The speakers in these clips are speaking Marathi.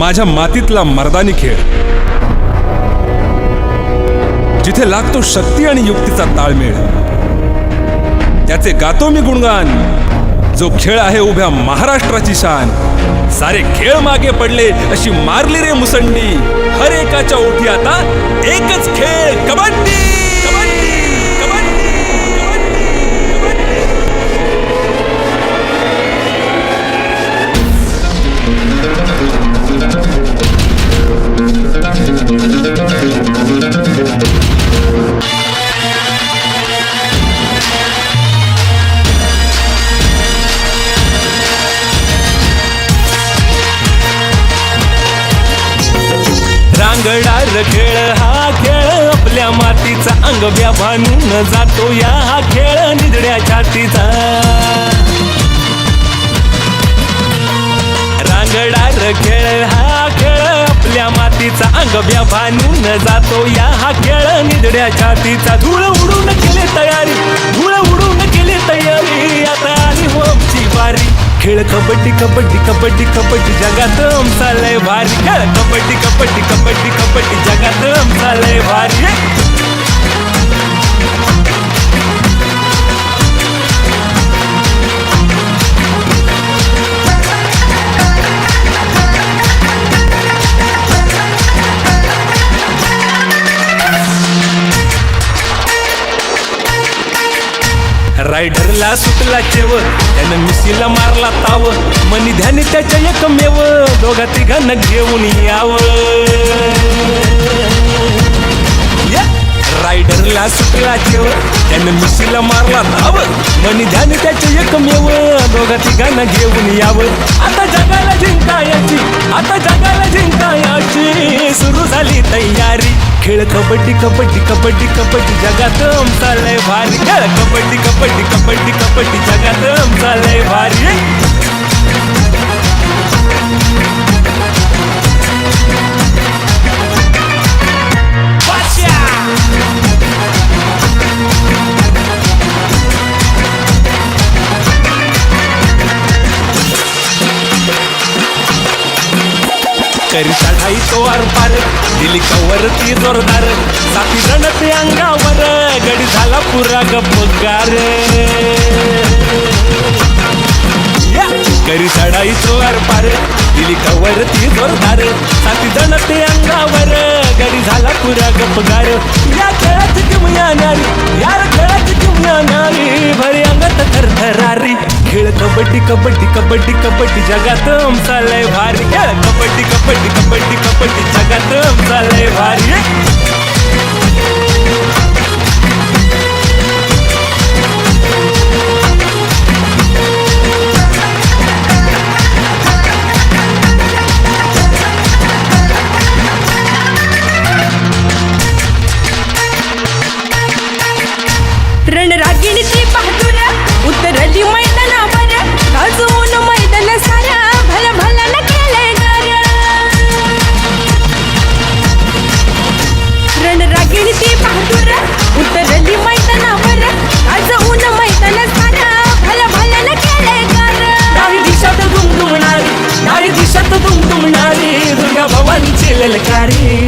माझ्या मातीतला मर्दानी खेळ, जिथे लागतो शक्ती आणि युक्तीचा ताळमेळ, त्याचे गातो मी गुणगान. जो खेळ आहे उभ्या महाराष्ट्राची शान. सारे खेळ मागे पडले अशी मारली रे मुसंडी. हर एकाच्या ओठी आता एकच खेळ, कबड्डी. रांगडार खेळ हा खेळ आपल्या मातीचा, अंग व्याभानून जातो या हा खेळ निधड्या छातीचा. रांगडार खेळ हा खेळ आपल्या मातीचा, अंग व्याभानून जातो या हा खेळ निधड्या छातीचा. धूळ उडून केली तयारी, धूळ उडून केली तयारी, आता आली हो आमची वारी. खेळ कबड्डी कबड्डी कबड्डी कबड्डी, जगात आमचा लय भारी. खेळ कबड्डी कबड्डी कबड्डी कबड्डी, जगात आमचा लय भारी. रायडरला सुटला चेव, त्यानं मिशीला मारला ताव. मनी ध्यानी त्याच्या एकमेव, दोघा तिघांना घेऊन यावं. रायडरला सुटला चेव, त्यानं मिशीला मारला ताव. मनी ध्यानी त्याच्या एकमेव, दोघा तिघांना घेऊन यावं. आता जगाला जिंकायची, आता जगाला जिंकायची, सुरू झाली तयारी. खेळ कबड्डी कबड्डी कबड्डी कबड्डी, जगात आमचा लय भारी. खेळ कबड्डी कबड्डी कबड्डी कबड्डी, जगात आमचा लय भारी. करी चढाई तो आरपार, दिली कवरती जोरदार. साथी जण ते अंगावर, गडी झाला पुरा गप्पगार. करी चढाई तो आरपार, दिली कवरती जोरदार. साथी जण ते अंगावर, गडी झाला पुरा गप्पगार. या खेळाची किमया नारी, यार खेळाची किमया नारी, भरी अंगात थरथरारी. खेळ कबड्डी कबड्डी कबड्डी कबड्डी, जगात आमचा लय भारी. खेळ कबड्डी कबड्डी कबड्डी कबड्डी, जगात आमचा लय भारी. रणरागिणीची बहादूर उतरली मैदानावर, गाजवून मैदान सारा भला भला न केलंय गार. रणरागिणीची बहादूर उतरली मैदानावर, गाजवून मैदान सारा भला भला न केलंय गार. डावी दिशात दुमदुमणारी, डावी दिशात दुमदुमणारी, दुर्गा भवानीची ललकारी.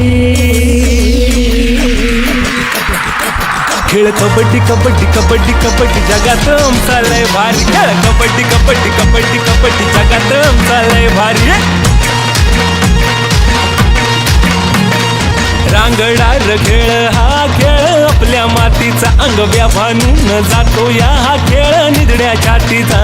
खेळ कबड्डी कबड्डी कबड्डी कबड्डी, जगात आमचा लय भारी. खेळ कबड्डी कबड्डी कबड्डी कबड्डी, जगात आमचा लय भारी. रांगडार खेळ हा खेळ आपल्या मातीचा, अंग व्याभानून जातो या हा खेळ निधड्या छातीचा.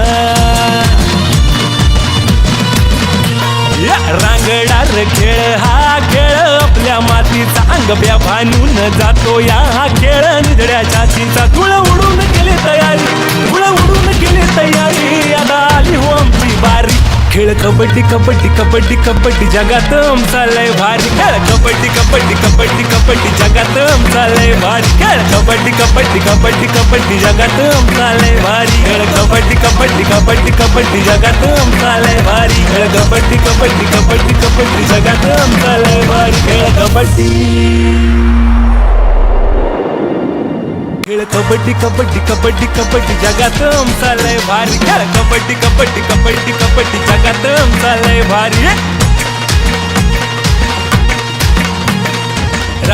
रांगडार खेळ हा खेळ आपल्या मातीचा, अंग व्याभानून जातो या हा खेळ निधड्या छातीचा. धूळ उडून केली तयारी, धूळ उडून केली तयारी, आता आली हो आमची बारी. खेळ कबड्डी कबड्डी कबड्डी कबड्डी, जगात आमचा लय भारी. खेळ कबड्डी कबड्डी कबड्डी कबड्डी, जगात आमचा लय भारी. खेळ कबड्डी कबड्डी कबड्डी कबड्डी, जगात आमचा लय भारी. खेळ कबड्डी कबड्डी कबड्डी कबड्डी, जगात आमचा लय भारी. खेळ कबड्डी कबड्डी कबड्डी कबड्डी, जगात आमचा लय भारी. खेळ कबड्डी, खेळ कबड्डी कबड्डी कबड्डी कबड्डी, जगात आमचा लय भारी. खेळ कबड्डी कबड्डी कबड्डी कबड्डी, जगात आमचा लय भारी.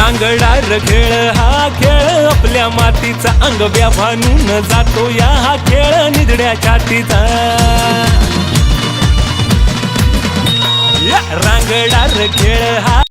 रांगडार खेळ हा खेळ आपल्या मातीचा अंग व्याभानून जातो या हा खेळ निधड्या छातीचा रांगडार खेळ हा